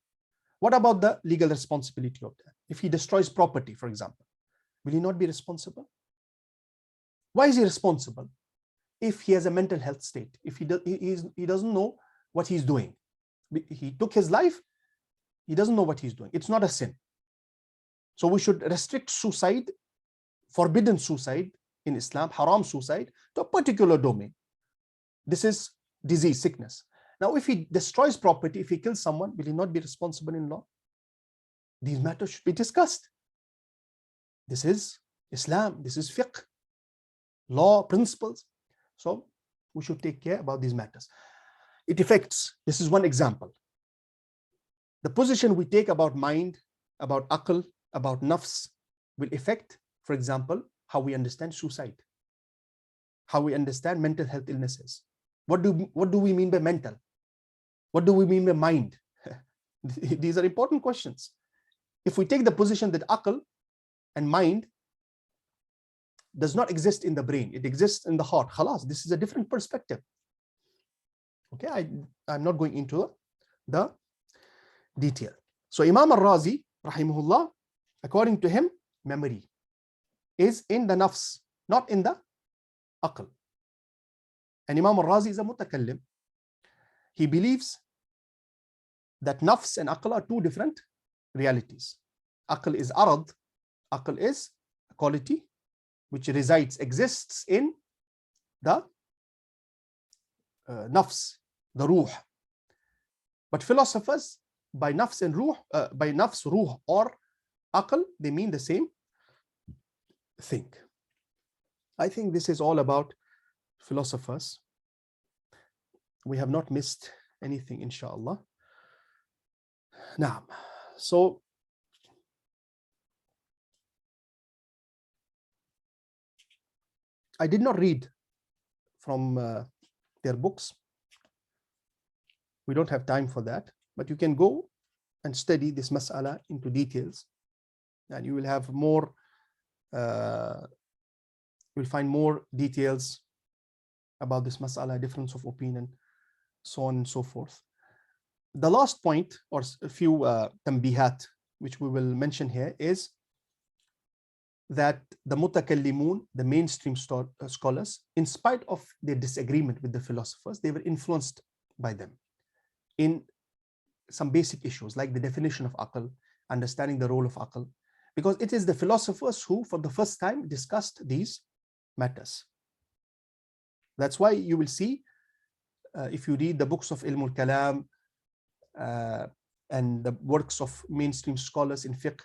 what about the legal responsibility of that? If he destroys property, for example, will he not be responsible? Why is he responsible? If he has a mental health state, if he doesn't know what he's doing, he took his life, he doesn't know what he's doing, it's not a sin. So we should restrict suicide, forbidden suicide in Islam, haram suicide, to a particular domain. This is disease, sickness. Now, if he destroys property, if he kills someone, will he not be responsible in law? These matters should be discussed. This is Islam, this is fiqh, law, principles. So we should take care about these matters. It affects, this is one example. The position we take about mind, about aql, about nafs will affect, for example, how we understand suicide, how we understand mental health illnesses. What do we mean by mental? What do we mean by mind? These are important questions. If we take the position that aql and mind does not exist in the brain, it exists in the heart, khalas, this is a different perspective. Okay, I'm not going into the detail. So Imam al-Razi, rahimahullah, according to him, memory is in the nafs, not in the aql. And Imam al-Razi is a mutakallim. He believes that nafs and aql are two different realities. Aql is arad, aql is a quality which resides, exists in the nafs, the ruh. But philosophers, by nafs and ruh, by nafs, ruh, or aql, they mean the same thing. I think this is all about philosophers. We have not missed anything, inshallah. Now, so I did not read from their books. We don't have time for that, but you can go and study this mas'ala into details, and you will have more, you'll find more details about this mas'ala, difference of opinion, so on and so forth. The last point, or a few tambihat, which we will mention here, is that the mutakallimun, the mainstream scholars, in spite of their disagreement with the philosophers, they were influenced by them in some basic issues like the definition of aql, understanding the role of aql, because it is the philosophers who for the first time discussed these matters. That's why you will see, if you read the books of Ilm al-Kalam and the works of mainstream scholars in fiqh,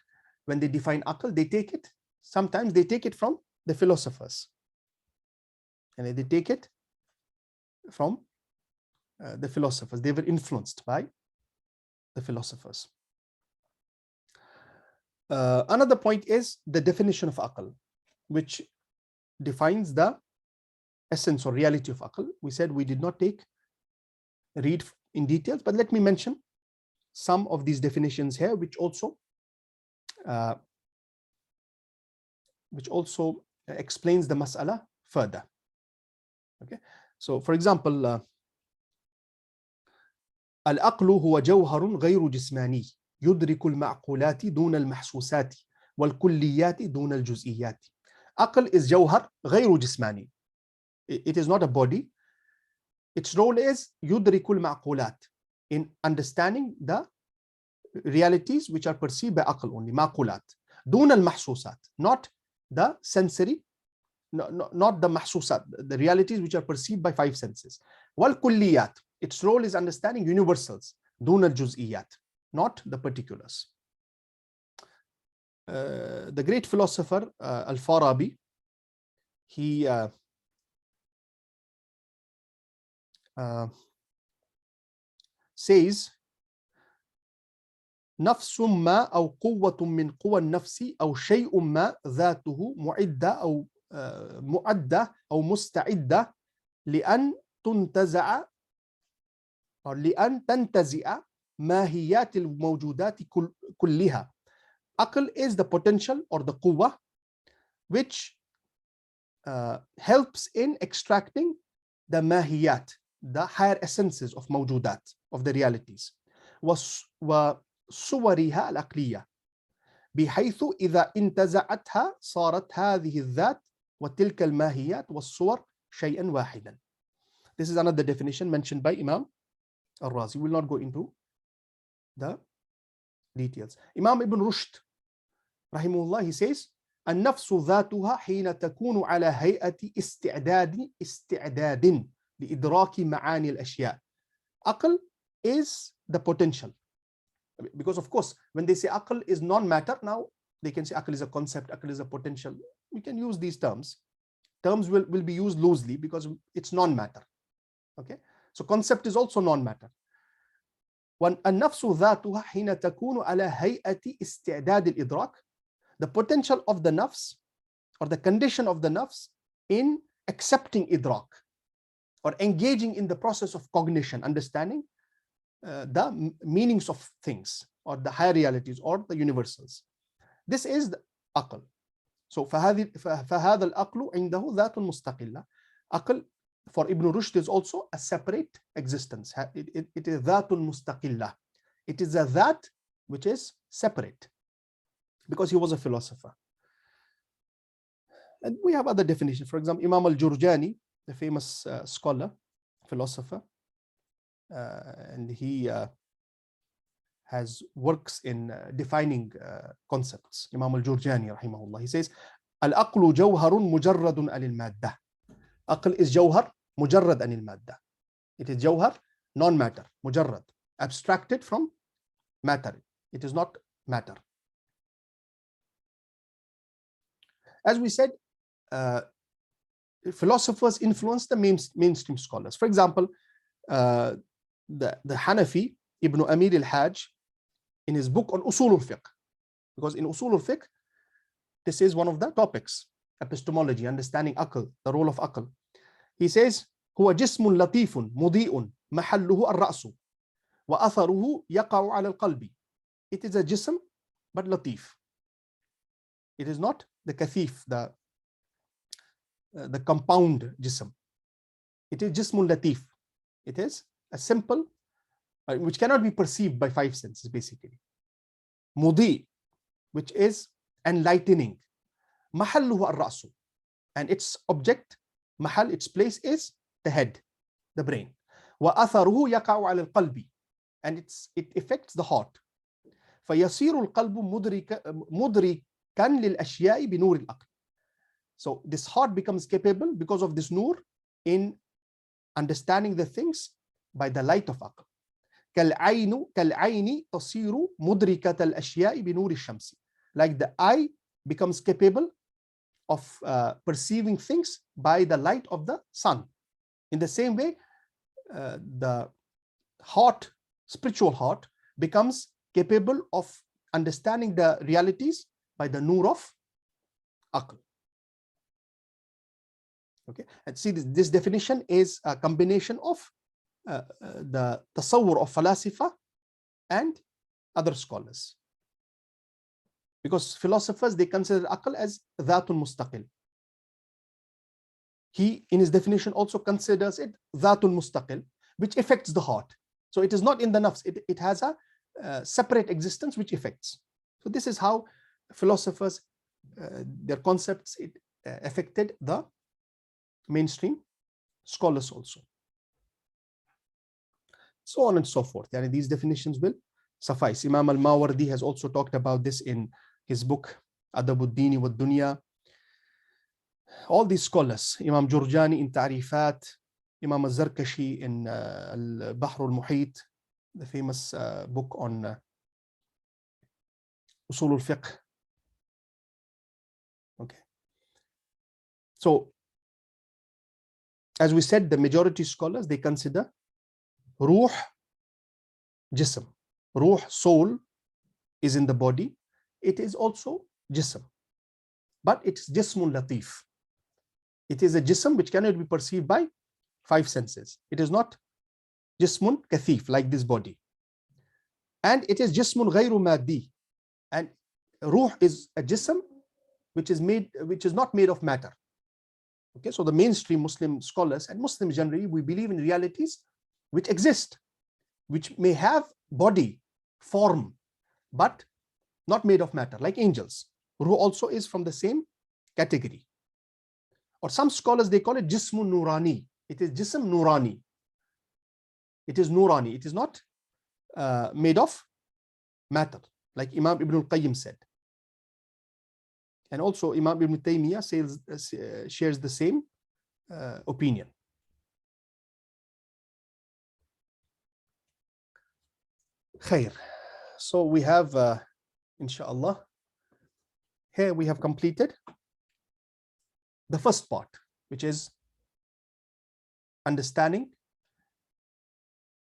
when they define aql, they take it, sometimes they take it from the philosophers, and they take it from the philosophers. They were influenced by the philosophers. Another point is the definition of aql, which defines the essence or reality of aql. We said we did not read in details, but let me mention some of these definitions here, which also explains the mas'ala further. Okay, so for example, العقل هو جوهر غير جسماني يدرك المعقولات دون المحسوسات والكليات دون الجزئيات. Aql is jawhar غير جسماني. It is not a body. Its role is يدرك المعقولات, in understanding the realities which are perceived by aql only, معقولات. دون المحسوسات, not the sensory, not the mahsusat, the realities which are perceived by five senses. والكليات, its role is understanding universals. دون الجزئيات, not the particulars. The great philosopher Al-Farabi, he says نفس ما أو قوة من قوى النفس أو شيء ما ذاته معدة أو مستعدة لأن تنتزع أو لأن تنتزع ماهيات الموجودات كلها. Aql is the potential or the quwwah which helps in extracting the mahiyat, the higher essences of mawjudat, of the realities. وصورها العقلية بحيث إذا انتزعتها صارت هذه الذات وتلك الماهيات والصور شيئا واحدا. This is another definition mentioned by Imam Al-Razi. We will not go into the details. Imam Ibn Rushd rahimahullah, he says النفس ذاتها حين تكون على هيئة استعداد لإدراك معاني الأشياء. Aql is the potential, because of course when they say aql is non-matter, now they can say aql is a concept, aql is a potential. We can use these terms. Terms will be used loosely because it's non-matter. Okay, so concept is also non-matter. والنفس ذاتها حين تكون على هيئة استعداد الإدراك, the potential of the nafs or the condition of the nafs in accepting idrak or engaging in the process of cognition, understanding the meanings of things or the higher realities or the universals. This is the aql. So فهذا العقل عنده ذات مستقلة. Aql for Ibn Rushd is also a separate existence. It is ذات مستقلة. It is a that which is separate, because he was a philosopher. And we have other definitions. For example, Imam al-Jurjani, the famous scholar, philosopher, and he has works in defining concepts. Imam al-Jurjani rahimahullah, he says al-aqlu jawharun mujarradun anil maddah. Aql is jawhar mujarrad anil maddah. It is jawhar, non-matter, mujarrad, abstracted from matter. It is not matter. As we said, philosophers influence the mainstream scholars. For example, the Hanafi Ibn Amir al-Hajj, in his book on Usul al-Fiqh, because in Usul al-Fiqh, this is one of the topics, epistemology, understanding aql, the role of aql. He says, هو جسم لطيف مضيء محله الرأس وأثره يقع على القلب. It is a jism, but latif. It is not the kathif, the compound jism. It is jismun latif. It is a simple, which cannot be perceived by five senses, basically. Mudi, which is enlightening. محله الرأس, and its object, محل, its place is the head, the brain. وأثره يقع على القلب, and it affects the heart. فيصير القلب مدركا للأشياء بنور العقل. So this heart becomes capable because of this nur in understanding the things by the light of aql. كالعين تصير مدركة الأشياء بنور الشمس. Like the eye becomes capable of perceiving things by the light of the sun. In the same way, the heart, spiritual heart, becomes capable of understanding the realities by the nur of aql. Okay, and see this definition is a combination of the tasawwur of falasifa and other scholars. Because philosophers, they consider aql as dhatun mustaqil. He, in his definition, also considers it dhatun mustaqil, which affects the heart. So it is not in the nafs, it has a separate existence which affects. So this is how philosophers, their concepts, it affected the mainstream scholars also. So on and so forth. And these definitions will suffice. Imam al-Mawardi has also talked about this in his book Adabud Deen wa Dunya. All these scholars, Imam Jurjani in Ta'rifat, Imam al-Zarkashi in al-Bahr al-Muhit, the famous book on Usul al-Fiqh. Okay. So, as we said, the majority scholars, they consider ruh, jism. Ruh, soul, is in the body. It is also jism. But it's jismun latif. It is a jism which cannot be perceived by five senses. It is not jismun kathif, like this body. And it is jismun ghayru maddi. And ruh is a jism which is not made of matter. Okay, so the mainstream Muslim scholars and Muslims generally, we believe in realities which exist, which may have body, form, but not made of matter, like angels. Ruh also is from the same category. Or some scholars, they call it jismun nurani. It is jism nurani. It is nurani. It is not made of matter, like Imam Ibn al-Qayyim said. And also Imam Ibn Taymiyyah shares the same opinion. Khair. So we have, inshallah, here we have completed the first part, which is understanding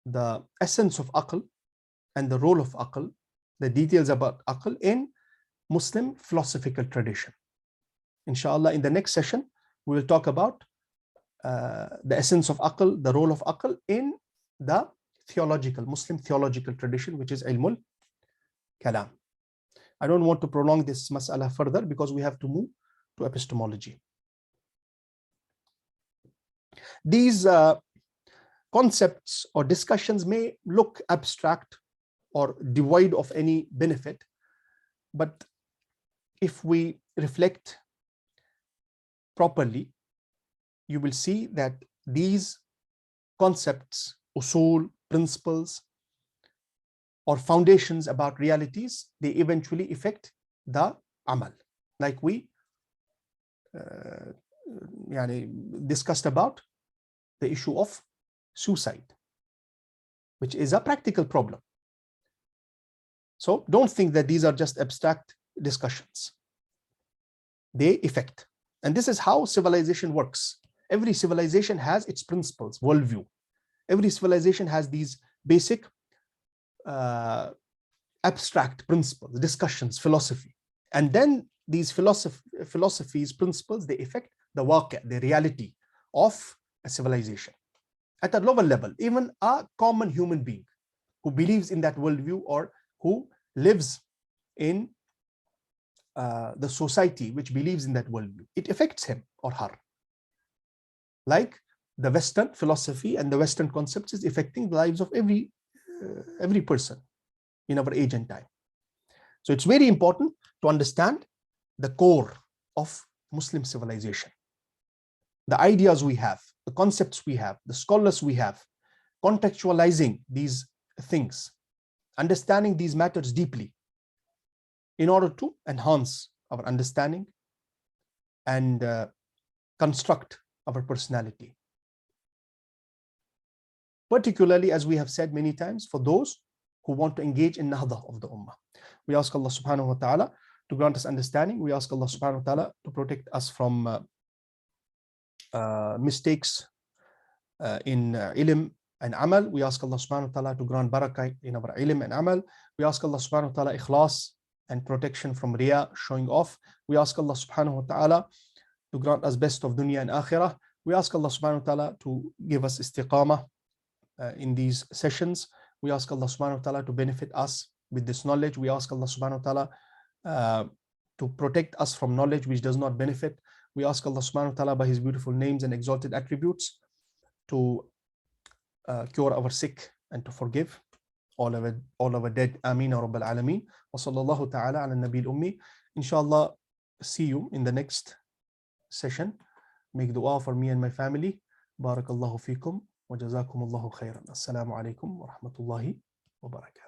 the essence of aql and the role of aql, the details about aql in Muslim philosophical tradition. Inshallah, in the next session, we will talk about the essence of aql, the role of aql in the Muslim theological tradition, which is ilmul kalam. I don't want to prolong this mas'ala further because we have to move to epistemology. These concepts or discussions may look abstract or devoid of any benefit, but if we reflect properly, you will see that these concepts, usul, principles, or foundations about realities, they eventually affect the amal. Like we discussed about the issue of suicide, which is a practical problem. So don't think that these are just abstract discussions. They affect. And this is how civilization works. Every civilization has its principles, worldview. Every civilization has these basic abstract principles, discussions, philosophy. And then these philosophies, principles, they affect the waqi', the reality of a civilization. At a lower level, even a common human being who believes in that worldview or who lives in the society which believes in that worldview, it affects him or her. Like the Western philosophy and the Western concepts is affecting the lives of every person in our age and time. So it's very important to understand the core of Muslim civilization. The ideas we have, the concepts we have, the scholars we have, contextualizing these things, understanding these matters deeply in order to enhance our understanding and construct our personality. Particularly, as we have said many times, for those who want to engage in nahda of the ummah. We ask Allah subhanahu wa ta'ala to grant us understanding. We ask Allah subhanahu wa ta'ala to protect us from mistakes in ilm and amal. We ask Allah subhanahu wa ta'ala to grant barakah in our ilm and amal. We ask Allah subhanahu wa ta'ala ikhlas and protection from riya, showing off. We ask Allah subhanahu wa ta'ala to grant us best of dunya and akhirah. We ask Allah subhanahu wa ta'ala to give us istiqamah in these sessions. We ask Allah subhanahu wa ta'ala to benefit us with this knowledge. We ask Allah subhanahu wa ta'ala to protect us from knowledge which does not benefit. We ask Allah subhanahu wa ta'ala by His beautiful names and exalted attributes to cure our sick and to forgive all our dead. Ameen ya Rabbal Alameen. Wa sallallahu ta'ala ala nabil ummi. Inshallah, see you in the next session. Make dua for me and my family. Barakallahu feekum wa jazakumullahu khairan. Assalamu alaikum wa rahmatullahi wa barakatuh.